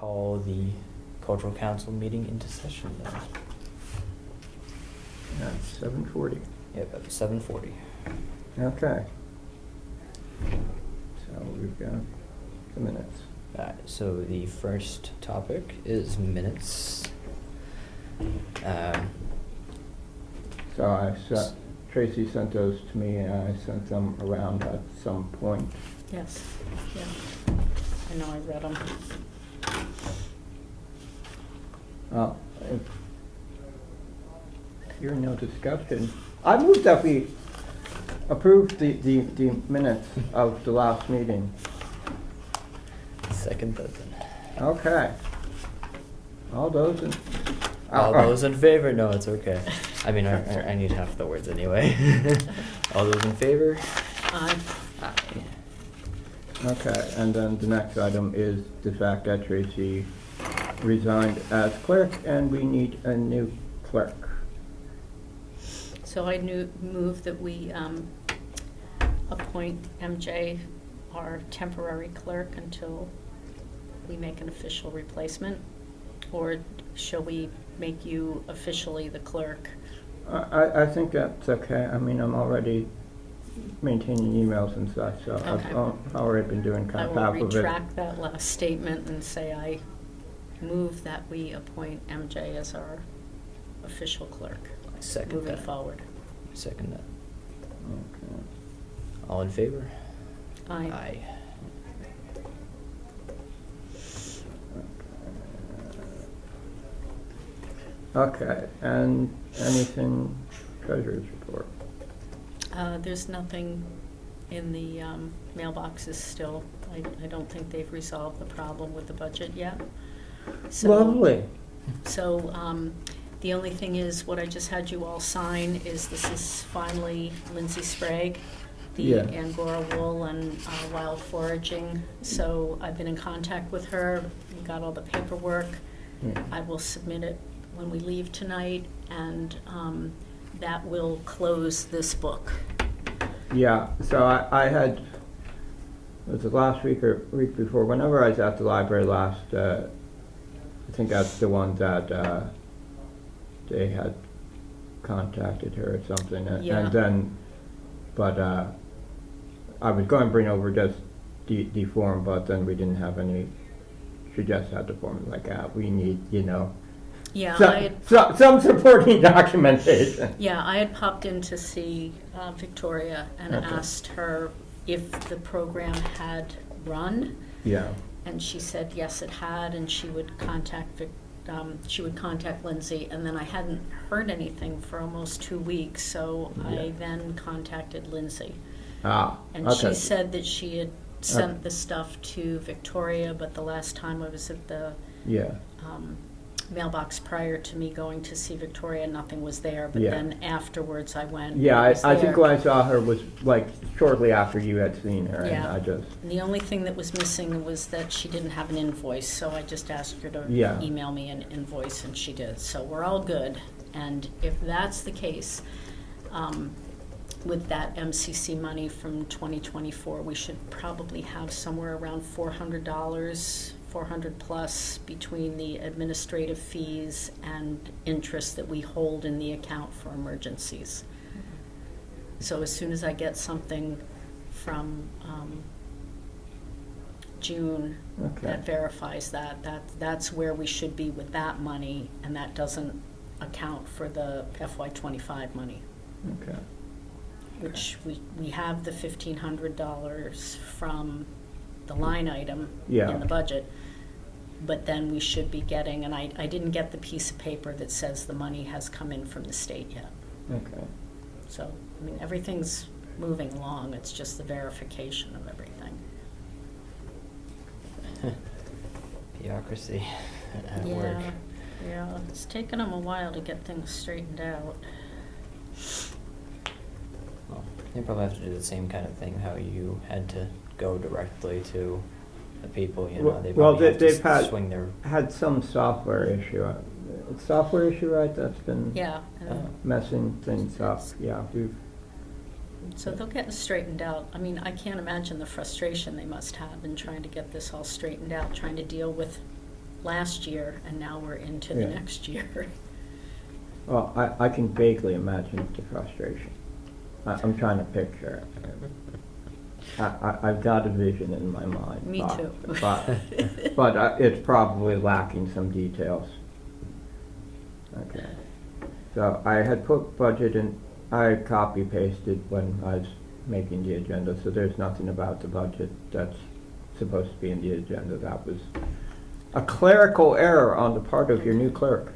call the cultural council meeting into session then. That's 7:40. Yep, at 7:40. Okay. So we've got the minutes. So the first topic is minutes. So Tracy sent those to me, and I sent them around at some point. Yes, yeah. I know I read them. If you're no discussion, I move that we approve the minutes of the last meeting. Second that then. Okay. All those in... All those in favor? No, it's okay. I mean, I need half the words anyway. All those in favor? Aye. Aye. Okay, and then the next item is the fact that Tracy resigned as clerk, and we need a new clerk. So I move that we appoint MJ our temporary clerk until we make an official replacement, or shall we make you officially the clerk? I think that's okay. I mean, I'm already maintaining emails and such, so Okay. I've already been doing I kind of will half of it. retract that last statement and say I move that we appoint MJ as our official clerk Second moving that. forward. Second that. Okay. All in favor? Aye. Okay, and anything treasurer's report? There's nothing in the mailboxes still. I don't think they've resolved the problem with the budget yet. So- Lovely. So the only thing is, what I just had you all sign is this is finally Lindsay Sprague, the Yeah. Angora wool and wild foraging. So I've been in contact with her, we got all the paperwork. Yeah. I will submit it when we leave tonight, and that will close this book. Yeah, so I had, it was the last week or week before, whenever I was at the library last, I think that's the one that they had contacted her or something. Yeah. And then, but I was going to bring over just the form, but then we didn't have any, she just had the form, like, we need, Yeah, some supporting documentation. Yeah, I had popped in to see Victoria and Okay. asked her if the program had run, Yeah. and she said yes, it had, and she would contact Lindsay, and then I hadn't heard anything for almost 2 weeks, so Yeah. I then contacted Lindsay, Ah, and okay. she said that she had sent the stuff to Victoria, but the last time I was at the Yeah. mailbox prior to me going to see Victoria, nothing was there, but Yeah. then afterwards I went. Yeah, it was I think there. when I saw her was like shortly after you had seen her, and Yeah. I just, And the only thing that was missing was that she didn't have an invoice, so I just asked her to Yeah. email me an invoice, and she did. So we're all good, and if that's the case, with that MCC money from 2024, we should probably have somewhere around $400, 400 plus, between the administrative fees and interest that we hold in the account for emergencies. So as soon as I get something from June Okay. that verifies that's where we should be with that money, and that doesn't account for the FY25 money, okay. which we have the $1,500 from the line item Yeah. in the budget, but then we should be getting, and I didn't get the piece of paper that says the money has come in from the state yet. Okay. So, I mean, everything's moving along, it's just the verification of everything. Bureaucracy at work. Yeah, it's taken them a while to get things straightened out. Well, they probably have to do the same kind of thing, how you had to go directly to the people, they Well, probably have they've to swing their... had some software issue. It's software issue, right? That's been Yeah, and messing things up. Yeah, we've, so they'll get it straightened out. I mean, I can't imagine the frustration they must have in trying to get this all straightened out, trying to deal with last year, and now we're into the Yeah. next year. Well, I can vaguely imagine the frustration. I'm trying to picture it. I've got a vision in my mind. Me but- too. But it's probably lacking some details. Okay. So I had put budget in, I copy pasted when I was making the agenda, so there's nothing about the budget that's supposed to be in the agenda. That was a clerical error on the part of your new clerk.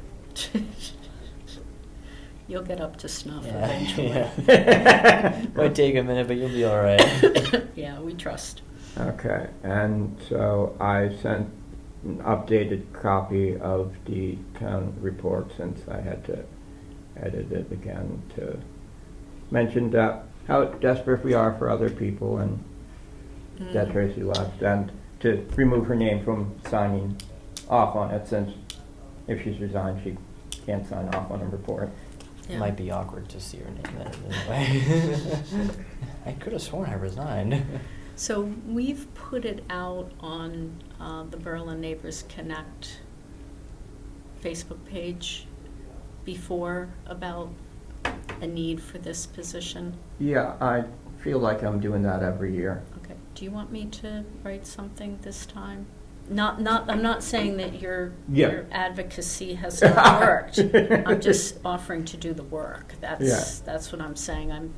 You'll get up to snuff Yeah, eventually. yeah. Might take a minute, but you'll be all right. Yeah, we trust. Okay, and so I sent an updated copy of the town report since I had to edit it again to mention that how desperate we are for other people and that Tracy left, and to remove her name from signing off on it since if she's resigned, she can't sign off on a report. It Yeah. might be awkward to see her name in it anyway. I could have sworn I resigned. So we've put it out on the Berlin Neighbors Connect Facebook page before about a need for this position. Yeah, I feel like I'm doing that every year. Okay, do you want me to write something this time? I'm not saying that your advocacy has not worked. I'm just offering to do the work. That's what I'm saying.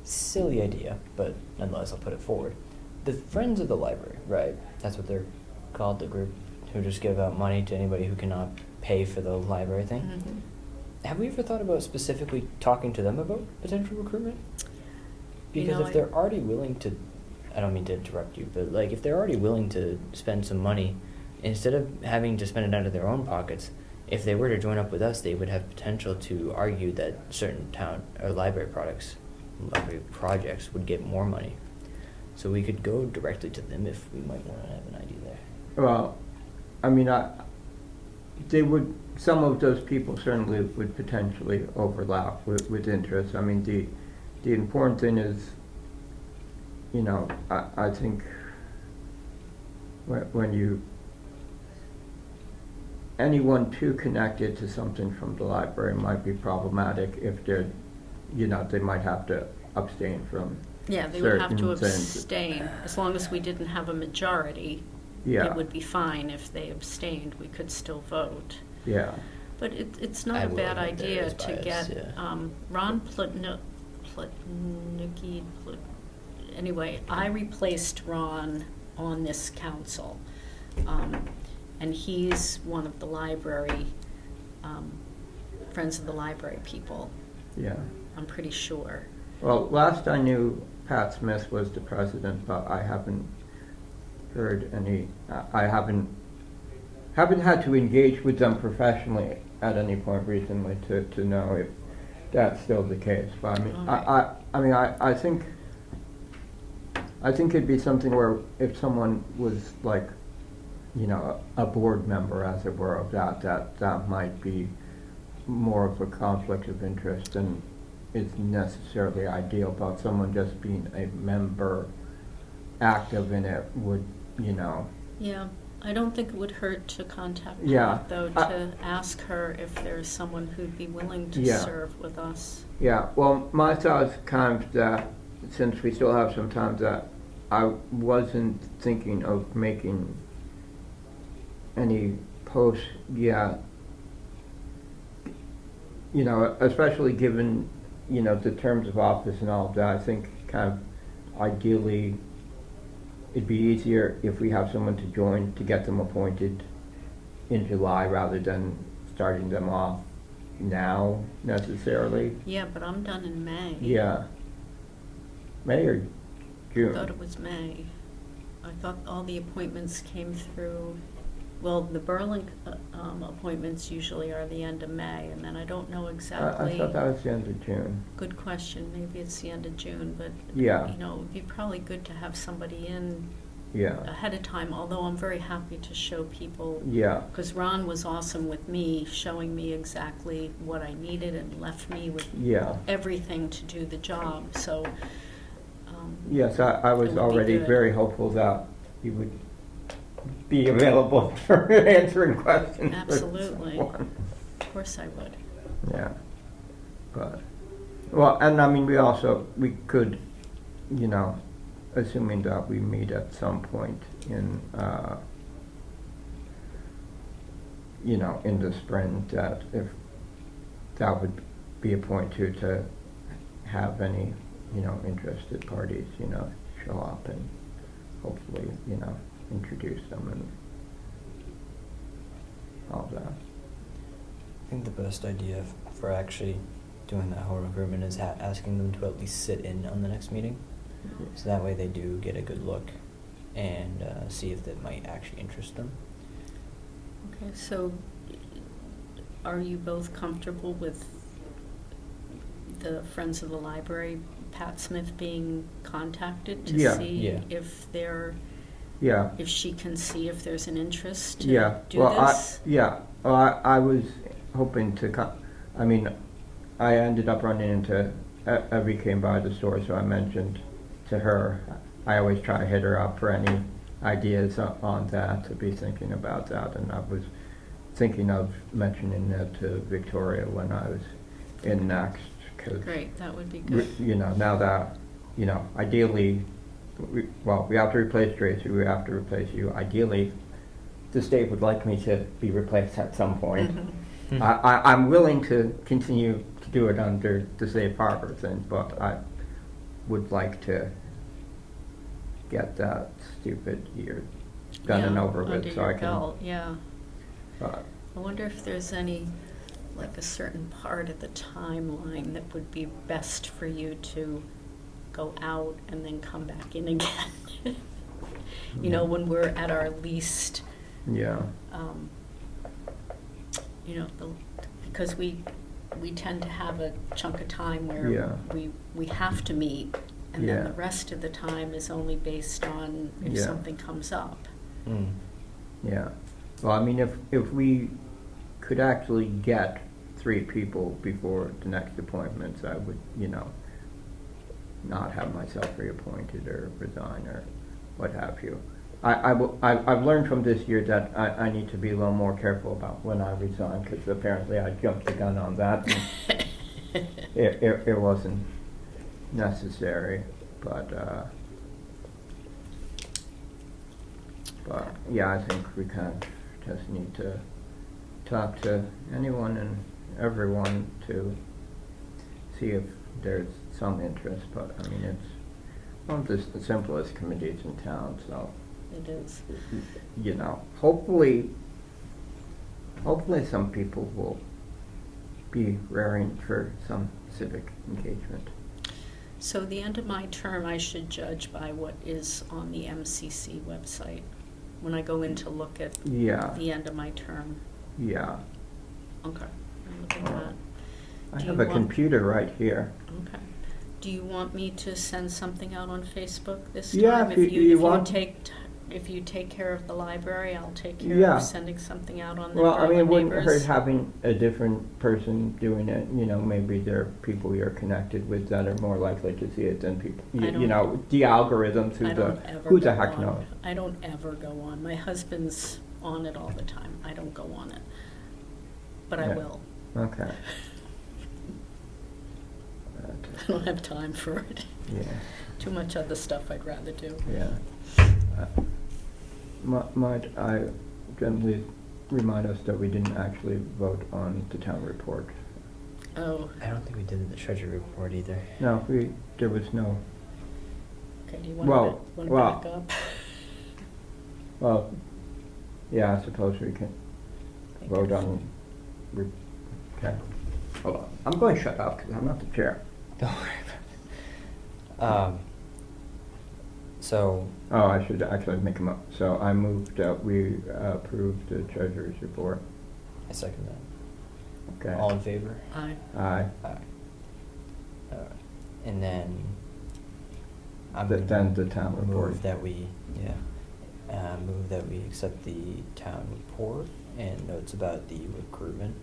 Silly idea, but nonetheless, I'll put it forward. The Friends of the Library, right? That's what they're called, the group who just give out money to anybody who cannot pay for the library thing. Mhm. Have we ever thought about specifically talking to them about potential recruitment? Because if they're already willing to, I don't mean to interrupt you, but like if they're already willing to spend some money, instead of having to spend it out of their own pockets, if they were to join up with us, they would have potential to argue that certain town or library projects would get more money. So we could go directly to them if we might want to have an idea there. Well, I mean, some of those people certainly would potentially overlap with interests. I mean, the important thing is, you know, I think when anyone too connected to something from the library might be problematic if they're, you know, they might have to abstain from. Yeah, they would have to certain things. abstain. As long as we didn't have a majority, Yeah. it would be fine. If they abstained, we could still vote. Yeah. But it's not I a will bad admit there idea is to bias, get yeah. Ron Plotnicki. Anyway, I replaced Ron on this council, and he's one of the library Friends of the Library people. Yeah. I'm pretty sure. Well, last I knew, Pat Smith was the president, but I haven't heard any. I haven't had to engage with them professionally at any point recently to know if that's still the case. But I mean, I think it'd be something where if someone was like, you know, a board member, as it were, of that might be more of a conflict of interest than is necessarily ideal. But someone just being a member, active in it, would, you know. Yeah, I don't think it would hurt to contact Yeah. Pat, though, to ask her if there's someone who'd be willing to Yeah. serve with us. Yeah, well, my thought is kind of that, since we still have some time, that I wasn't thinking of making any posts yet. You know, especially given, you know, the terms of office and all of that. I think kind of ideally it'd be easier if we have someone to join to get them appointed in July rather than starting them off now necessarily. Yeah, but I'm done in May. Yeah. May or I June? thought it was May. I thought all the appointments came through, well, the Berlin appointments usually are the end of May, and then I don't know exactly. I thought that was the end of June. Good question, maybe it's the end of June, but, Yeah. you know, it would be probably good to have somebody in Yeah. ahead of time, although I'm very happy to show people. Yeah. Because Ron was awesome with me, showing me exactly what I needed and left me with Yeah. everything to do the job, so. Yes, I It was would be already good. very hopeful that he would be available for answering questions. for Absolutely. someone. Of course I would. Yeah, but, well, and I mean, we could, you know, assuming that we meet at some point in, you know, in the spring, that if that would be a point too, to have any, you know, interested parties, you know, show up and hopefully, you know, introduce them and all that. I think the best idea for actually doing that whole recruitment is asking them to at least sit in on the next meeting. So that way they do get a good look and see if that might actually interest them. Okay, so are you both comfortable with the Friends of the Library, Pat Smith, being contacted to Yeah. see Yeah. if they're, Yeah. if she can see if there's an interest to Yeah, do well, this? I was hoping to I mean, I ended up running into, Evie came by the store, so I mentioned to her, I always try to hit her up for any ideas on that, to be thinking about that, and I was thinking of mentioning that to Victoria when I was in next, because, Great, that would be good. you know, now that, you know, ideally, we have to replace Tracy, we have to replace you. Ideally, the state would like me to be replaced at some point. Mhm. I'm willing to continue to do it under the safe harbor thing, but I would like to get that stupid year done and Yeah, over with, under so your I can. belt, yeah. uh, I wonder if there's any, like a certain part of the timeline that would be best for you to go out and then come back in again. You know, when we're at our least, Yeah, you know, because we tend to have a chunk of time where Yeah. we have to meet, and then Yeah. the rest of the time is only based on if Yeah. something comes up. Mm. yeah. Well, I mean, if we could actually get 3 people before the next appointments, I would, you know, not have myself reappointed or resign or what have you. I've learned from this year that I need to be a little more careful about when I resign, because apparently I jumped the gun on that. And it wasn't necessary, but yeah, I think we kind of just need to talk to anyone and everyone to see if there's some interest, but I mean, it's one of the simplest committees in town, so, It is. you know, hopefully some people will be raring for some civic engagement. So the end of my term, I should judge by what is on the MCC website when I go in to look at Yeah, the end of my term. yeah. Okay, I'll look at that. I Do have you a want- computer right here. Okay. Do you want me to send something out on Facebook this Yeah, time? if you want. If you take care of the library, I'll take care Yeah. of sending something out on the Well, I mean, it wouldn't hurt neighbors. having a different person doing it, you know, maybe there are people you're connected with that are more likely to see it than people, I you don't- know, the algorithms, I don't ever who the go heck on. knows? I don't ever go on. My husband's on it all the time. I don't go on it. But I Yeah. will. Okay. I don't have time for it. Yeah, Too much other stuff I'd rather do. yeah. Might I gently remind us that we didn't actually vote on the town report? Oh, I don't think we did the treasury report either. No, there was no, okay, do you want Well, to well- back up? well, yeah, I suppose we can vote on, okay. Hold on, I'm going to shut up because I'm not the chair. Don't worry about it. So, Oh, I should actually make them up. So I moved that we approve the treasurer's report. I second that. Okay. All in favor? Aye. Aye. Aye. And then I'm Then gonna the town report. move that we, move that we accept the town report and notes about the recruitment,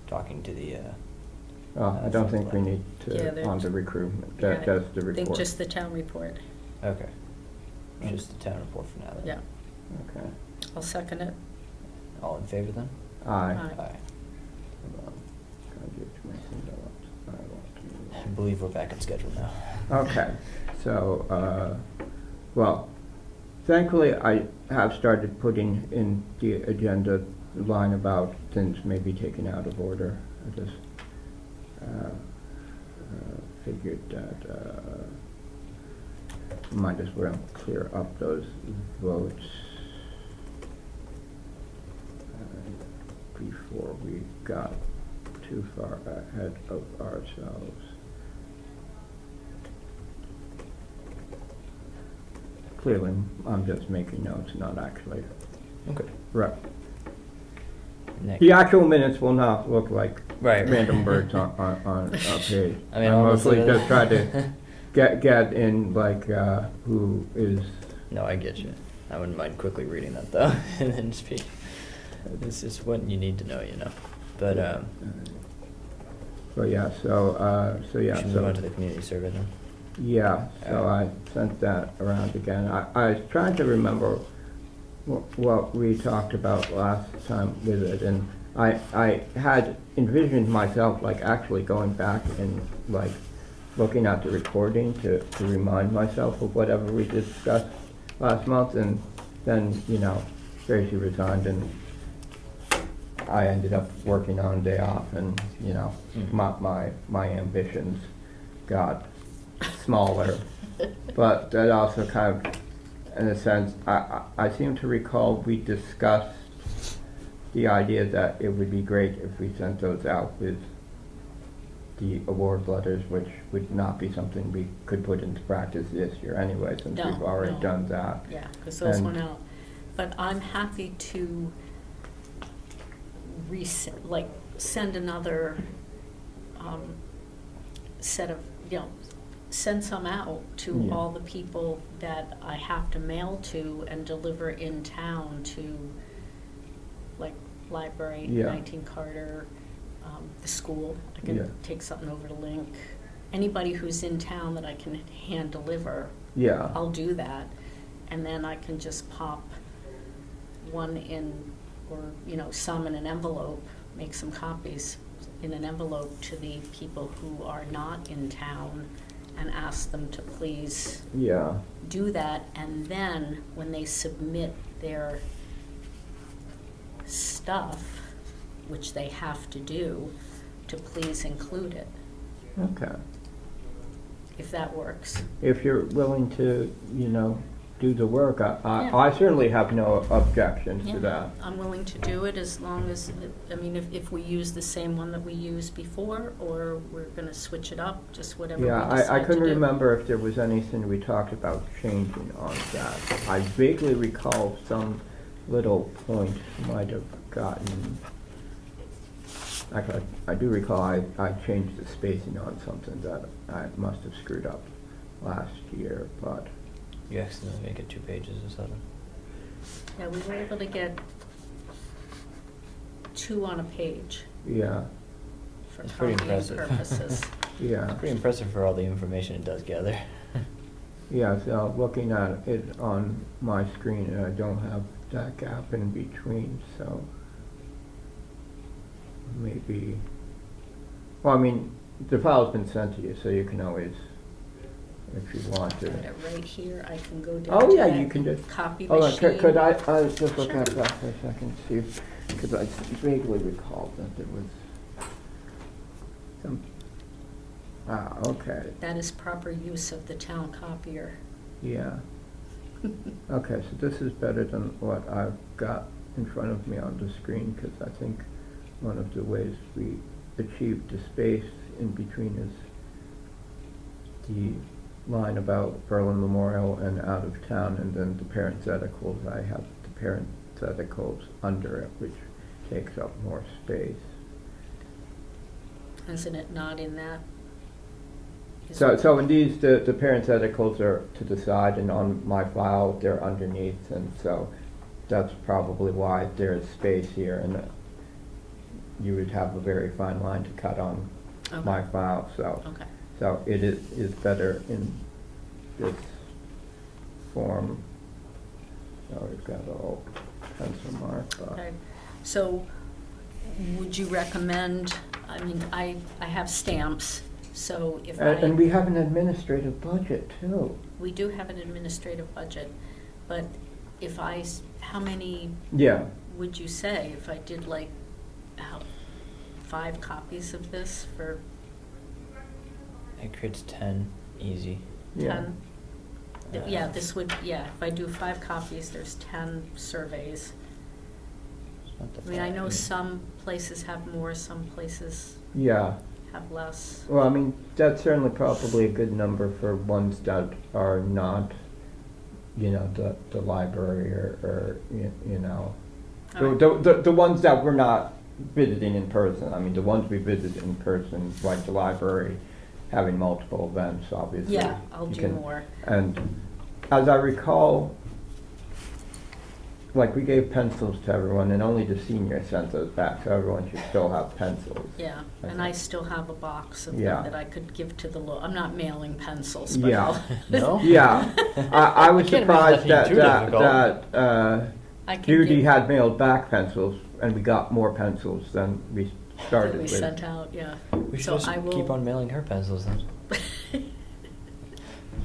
talking to the, Oh, I don't think we need Yeah, to, they're on the ju- recruitment, Yeah, just the I think report. just the town report. okay. Just the town report for now then. Yeah. Okay. I'll second it. All in favor then? Aye. Aye. Aye. Project missing the- I believe we're back on schedule now. Okay, so, well, thankfully I have started putting in the agenda line about things may be taken out of order. I just figured that might as well clear up those votes before we got too far ahead of ourselves. Clearly, I'm just making notes, not actually. Okay. Right. Nick. The actual minutes will not look like Right. random words on a page. I mean, I mostly honestly, just try to get in like who is. No, I get you. I wouldn't mind quickly reading that though, and then speak. This is what you need to know, you know. But So yeah, so yeah, should move on to the community survey then. yeah. So I sent that around again. I was trying to remember what we talked about last time with it, and I had envisioned myself like actually going back and like looking at the recording to remind myself of whatever we discussed last month, and then, you know, Tracy resigned and I ended up working on a day off, and, you know, my ambitions got smaller. But that also kind of, in a sense, I seem to recall we discussed the idea that it would be great if we sent those out with the award letters, which would not be something we could put into practice this year anyway, since No, we've already no. done that. Yeah, because those And- went out. But I'm happy to send another set of, you know, send some out to Yeah. all the people that I have to mail to and deliver in town to, like, library, Yeah. 19 Carter, the school. I Yeah. can take something over to Link. Anybody who's in town that I can hand deliver, Yeah. I'll do that. And then I can just pop one in, or, you know, some in an envelope, make some copies in an envelope to the people who are not in town and ask them to please Yeah. do that. And then when they submit their stuff, which they have to do, to please include it, Okay. if that works. If you're willing to, you know, do the work, Yeah. I certainly have no objections Yeah, to that. I'm willing to do it as long as, I mean, if we use the same one that we used before, or we're gonna switch it up, just whatever we Yeah, decide I to couldn't do. remember if there was anything we talked about changing on that. I vaguely recall some little point might have gotten, actually, I do recall I changed the spacing on something that I must have screwed up last year, but You accidentally make it 2 pages or something. Yeah, we were able to get 2 on a page yeah, for That's pretty copying impressive. purposes. yeah. It's pretty impressive for all the information it does gather. Yeah, so looking at it on my screen, and I don't have that gap in between, so maybe, well, I mean, the file's been sent to you, so you can always, if you want to. Got it right here, I can go down Oh, to yeah, that you can just, copy hold on, machine. could I just look Sure. at that for a second, see if, because I vaguely recall that there was some, okay, That is proper use of the town copier. yeah. Okay, so this is better than what I've got in front of me on the screen, because I think one of the ways we achieved the space in between is the line about Berlin Memorial and out of town, and then the parentheticals. I have the parentheticals under it, which takes up more space. Isn't it not in that? Is So, it- so in these, the parentheticals are to the side, and on my file, they're underneath, and so that's probably why there's space here, and you would have a very fine line to cut on Okay. my file, so. Okay. So it is better in this form. So we've got a little pencil mark. Okay, so would you recommend, I mean, I have stamps, so if And we have an administrative budget too. we do have an administrative budget, but if how many Yeah, would you say if I did like, how, 5 copies of this for It creates 10, easy. 10? yeah. Yeah, this would, yeah, if I do 5 copies, there's 10 surveys. It's not that I mean, I bad. know some places have more, some places Yeah. have less. Well, I mean, that's certainly probably a good number for ones that are not, you know, the library or you know, Alright. the ones that we're not visiting in person. I mean, the ones we visit in person, like the library, having multiple events, obviously. Yeah, I'll you do can- more. And as I recall, like we gave pencils to everyone, and only the seniors sent those back, so everyone should still have pencils. Yeah, and I still have a box of Yeah. them that I could give to the I'm not mailing pencils, but Yeah. I'll. No? Yeah, I was Can't surprised imagine that too difficult. I can Judy give- had mailed back pencils, and we got more pencils than we started that we with. sent out, yeah. We should So just I will. keep on mailing her pencils then.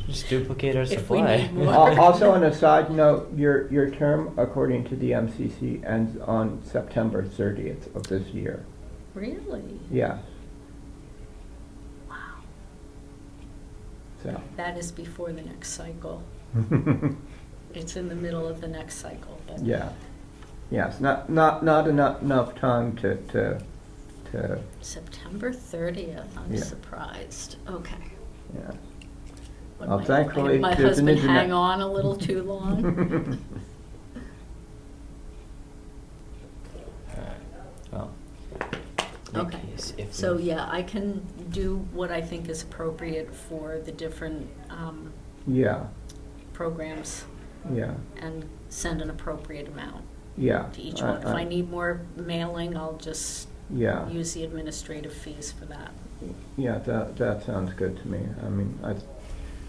Just duplicate our If we supply. need more. Also, on a side note, your term, according to the MCC, ends on September 30th of this year. Really? Yes, Wow. so. That is before the next cycle. It's in the middle of the next cycle, but. Yeah, yes, not enough time to, September 30th, I'm Yeah. surprised. Okay. yeah. Would Well, my- thankfully, my there's an husband internet. hang on a little too long? Well, in that Okay. case, if So, we- yeah, I can do what I think is appropriate for the different Yeah, programs yeah, and send an appropriate amount yeah. to each one. If I need more mailing, I'll just Yeah. use the administrative fees for that. Yeah, that sounds good to me. I mean, I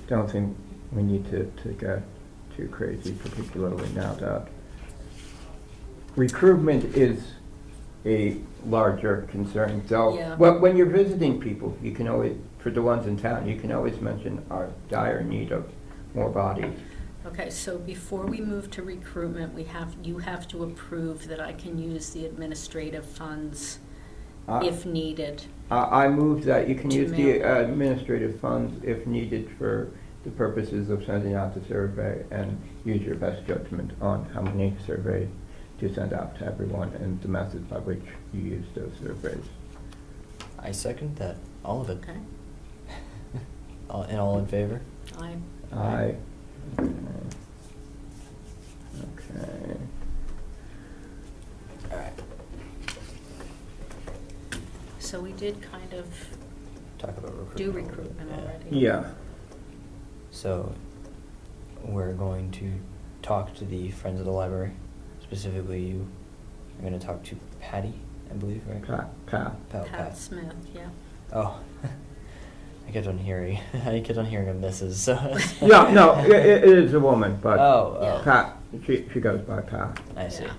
don't think we need to get too crazy, particularly now that recruitment is a larger concern. So Yeah. when you're visiting people, you can always, for the ones in town, you can always mention our dire need of more bodies. Okay, so before we move to recruitment, you have to approve that I can use the administrative funds Uh, if needed. I move that you can To use the mail. administrative funds if needed for the purposes of sending out the survey, and use your best judgment on how many surveys to send out to everyone and the method by which you use those surveys. I second that, all of it. Okay, And all in favor? I, Aye. Okay. All right. so we did kind of Talk about recruitment. do a little bit, recruitment yeah. already. Yeah. So, we're going to talk to the Friends of the Library. Specifically, you are going to talk to Patty, I believe, right? Pat. Pat Smith, yeah. Oh, I kept on hearing. I kept on hearing a Mrs. So. Yeah, no, it is a woman, but Oh, Pat, she goes by Pat. I see. Yeah.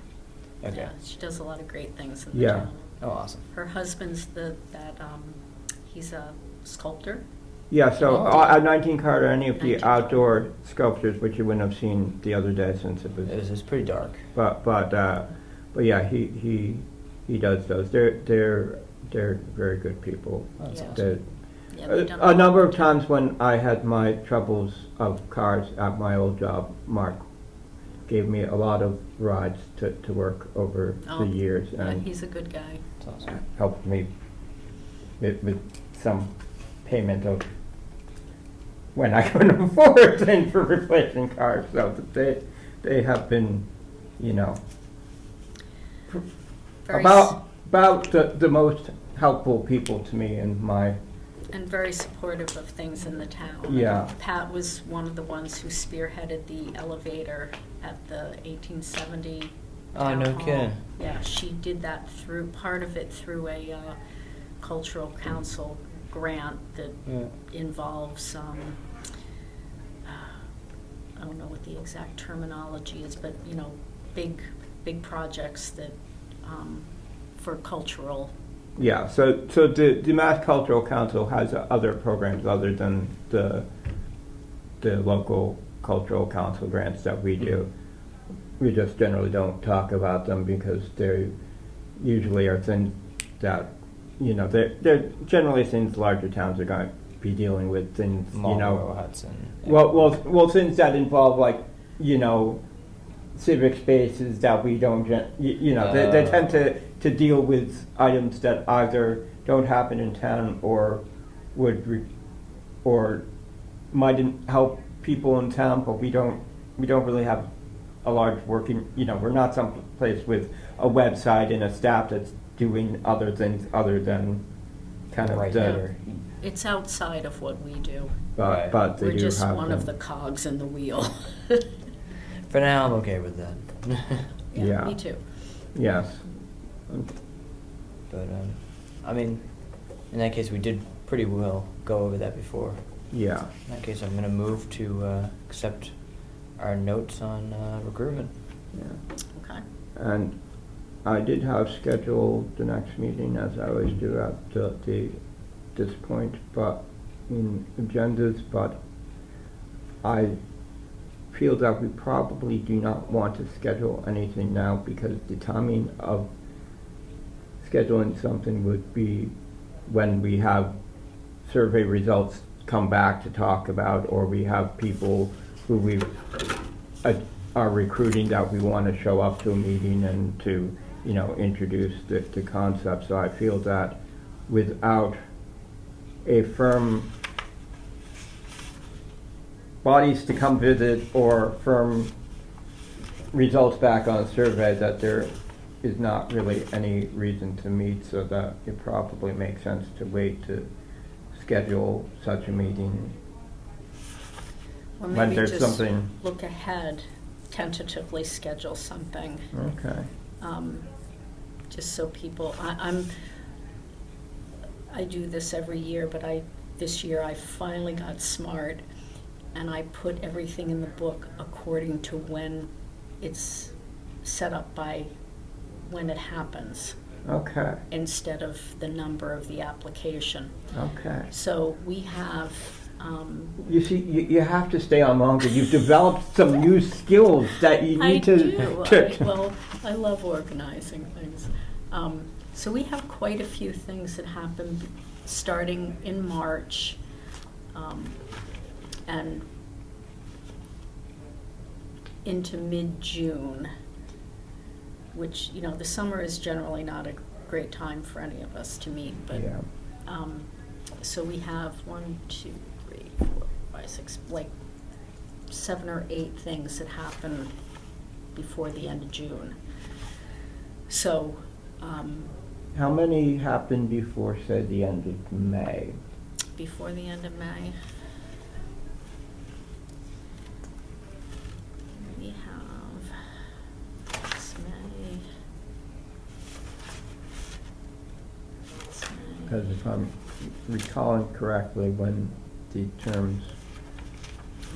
Okay. Yeah, she does a lot of great things in the Yeah. town. Oh, awesome. Her husband's he's a sculptor. Yeah, so at 19 Carter, any of 19 the outdoor sculptures, which you wouldn't have seen the other day since it was, It's pretty dark. but yeah, he does those. They're very good people. That's Yeah. awesome. They're- Yeah, they've done a number of times when I had my troubles of cars at my old job, Mark gave me a lot of rides to work over Oh, the years, Yeah, and he's a good guy. It's awesome. helped me with some payment of when I couldn't afford things for replacing cars. So they have been, you know, Very about the most helpful people to me in my. And very supportive of things in the town. Yeah. Pat was one of the ones who spearheaded the elevator at the 1870 Oh, town no hall. kidding. Yeah, she did that through, part of it through a cultural council grant that Yeah. involves I don't know what the exact terminology is, but, big projects that, for cultural. Yeah, so the Mass Cultural Council has other programs other than the local cultural council grants that we do. We just generally don't talk about them because they usually are things that, they're generally things larger towns are going to be dealing with, things, Marlboro, Hudson. well, things that involve, like, civic spaces that we don't, they tend to deal with items that either don't happen in town or or might help people in town, but we don't really have a large working, we're not some place with a website and a staff that's doing other things other than kind of Right the, here. It's outside of what we do. Right. but they We're do just have one them. of the cogs in the wheel. For now, I'm okay with that. Yeah. Me too. Yes. But, I mean, in that case, we did pretty well go over that before. Yeah. In that case, I'm going to move to accept our notes on recruitment. Yeah. Okay. And I did have scheduled the next meeting, as I always do at this point, but in agendas, but I feel that we probably do not want to schedule anything now because the timing of scheduling something would be when we have survey results come back to talk about, or we have people who we are recruiting that we want to show up to a meeting and to, introduce the concept. So I feel that without a firm bodies to come visit or firm results back on a survey, that there is not really any reason to meet, so that it probably makes sense to wait to schedule such a meeting Or when maybe there's just something. look ahead, tentatively schedule something. Okay. Just so people, I do this every year, but this year I finally got smart and I put everything in the book according to when it's set up by when it happens, Okay. instead of the number of the application. Okay. So we have, You see, you have to stay on longer. You've developed some new skills that you I need to. do. Well, I love organizing things. So we have quite a few things that happen starting in March, and into mid-June, which, the summer is generally not a great time for any of us to meet, but, Yeah. so we have 1, 2, 3, 4, 5, 6, like 7 or 8 things that happen before the end of June. So, How many happened before, say, the end of May? before the end of May, we have, it's May. It's May. Because if I'm recalling correctly, when the terms.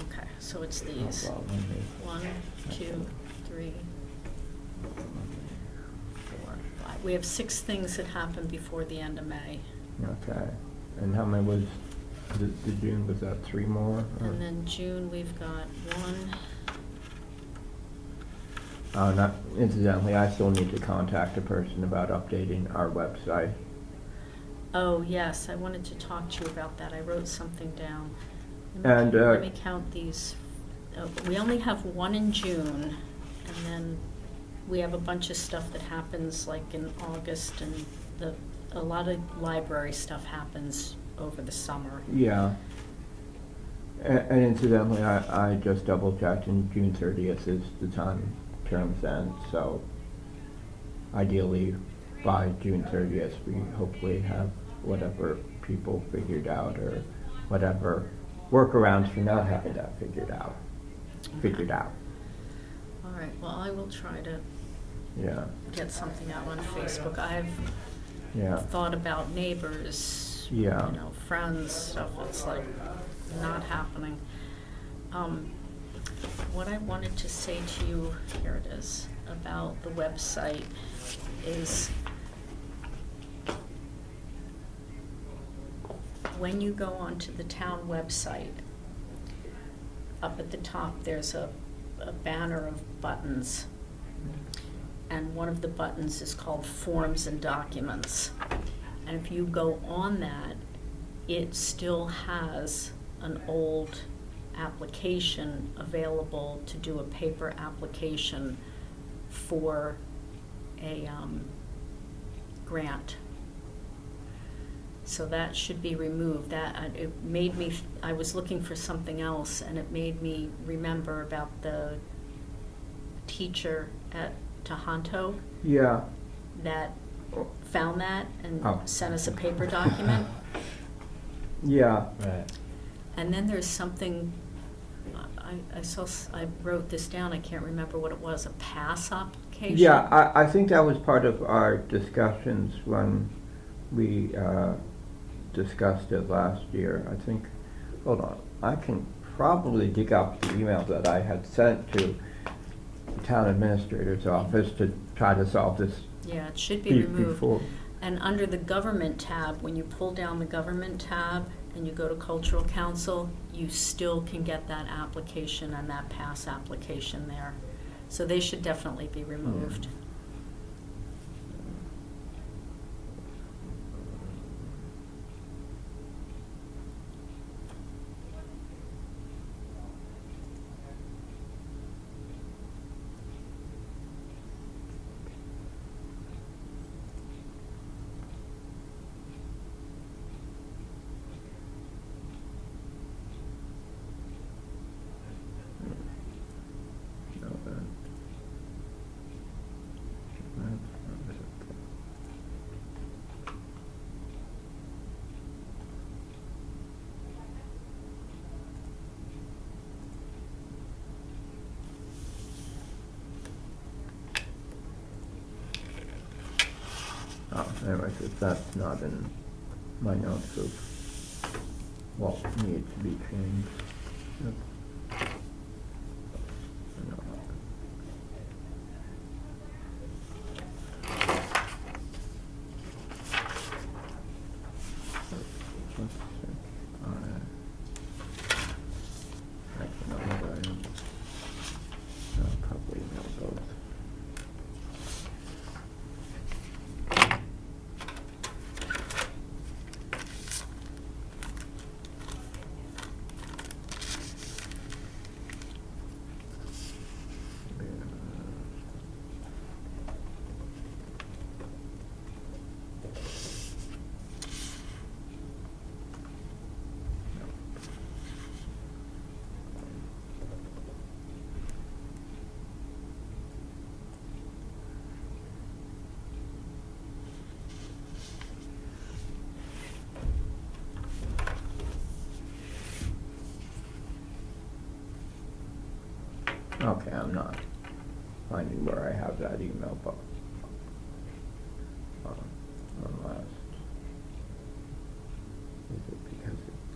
Okay, so it's these. Oh, well, let me- 1, 2, 3, 4, 5. We have 6 things that happen before the end of May. Okay. And how many was the June? Was that 3 more? or- And then June, we've got 1. Not incidentally, I still need to contact a person about updating our website. Oh, yes, I wanted to talk to you about that. I wrote something down. And, Let me count these. We only have 1 in June, and then we have a bunch of stuff that happens like in August, and a lot of library stuff happens over the summer. Yeah. And incidentally, I just double checked, and June 30th is the time terms end, so ideally by June 30th we hopefully have whatever people figured out, or whatever workarounds for not having that figured out. All right, well, I will try to Yeah. get something out on Facebook. I've Yeah. thought about neighbors, Yeah. friends, stuff. It's like not happening. What I wanted to say to you, here it is, about the website is when you go onto the town website, up at the top there's a banner of buttons. And one of the buttons is called Forms and Documents. And if you go on that, it still has an old application available to do a paper application for a grant. So that should be removed. It made me, I was looking for something else, and it made me remember about the teacher at Tohoto Yeah. that found that and Oh. sent us a paper document. Yeah. Right. And then there's something, I wrote this down, I can't remember what it was, a pass application? Yeah, I think that was part of our discussions when we discussed it last year. I think, hold on, I can probably dig up the email that I had sent to the town administrator's office to try to solve this Yeah, it should be removed. before. And under the government tab, when you pull down the government tab and you go to cultural council, you still can get that application and that pass application there. So they should definitely be removed. Oh, anyways, if that's not in my notes of what needs to be changed. Yep. No. Let's see. Actually, no, maybe I am. I'll probably email both. Okay, I'm not finding where I have that email, but on last. Is it because it's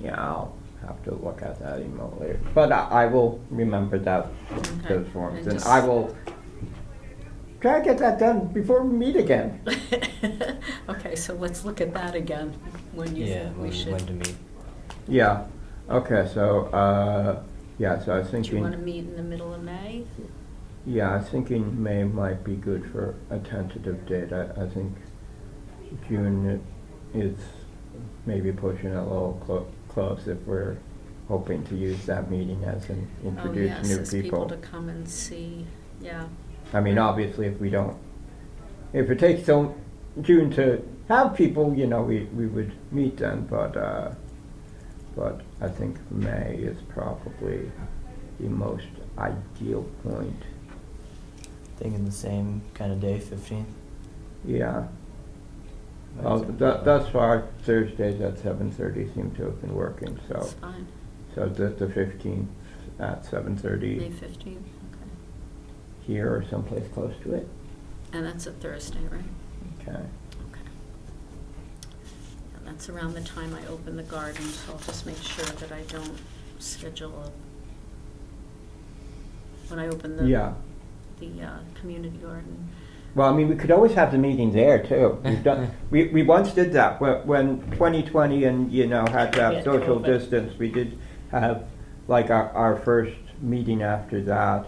yeah, I'll have to look at that email later. But I will remember that, Okay. those forms, And and just- I will try to get that done before we meet again. Okay, so let's look at that again, when you Yeah, think we when should. to meet. Yeah, okay, so, yeah, so I was Do you thinking, want to meet in the middle of May? yeah, I was thinking May might be good for a tentative date. I think June is maybe pushing it a little close if we're hoping to use that meeting as an introduce Oh, new yes, as people people. to come and see, yeah. I mean, obviously, if it takes till June to have people, you know, we would meet then, but I think May is probably the most ideal point. Thinking the same kind of day, 15th. Yeah. Thus far, Thursdays at 7:30 seem to have been working, so That's fine. the 15th at May 7:30 15th, okay. here or someplace close to it. And that's a Thursday, right? Okay. Okay. And that's around the time I open the garden, so I'll just make sure that I don't schedule when I open the Yeah. community garden. Well, I mean, we could always have the meeting there too. We've done. We once did that when 2020 and had to have Yeah, social COVID. distance. We did have like our first meeting after that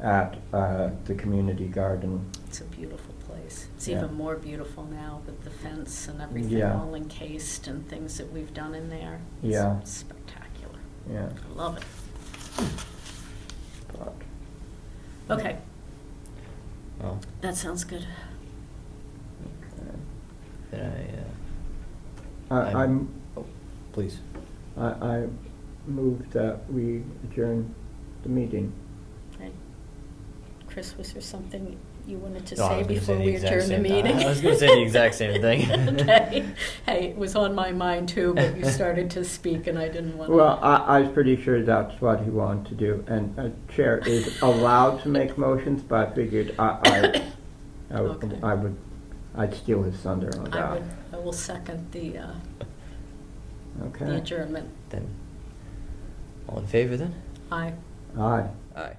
at the community garden. It's a beautiful place. It's Yeah. even more beautiful now with the fence and everything Yeah. all encased and things that we've done in there. It's Yeah. spectacular. Yeah. I love it. But, Okay, Well, that sounds good. then I'm. oh, please. I move that we adjourn the meeting. Okay. Chris, was there something you wanted to No, I say was gonna before say the we exact adjourn the same- meeting? I was going to say the exact same thing. Okay. Hey, it was on my mind too, but you started to speak and I didn't want to. Well, I was pretty sure that's what he wanted to do, and a chair is allowed to make motions, but I figured Okay. I'd steal his thunder on that. I will second the Okay. adjournment. Then, all in favor then? Aye. Aye. Aye.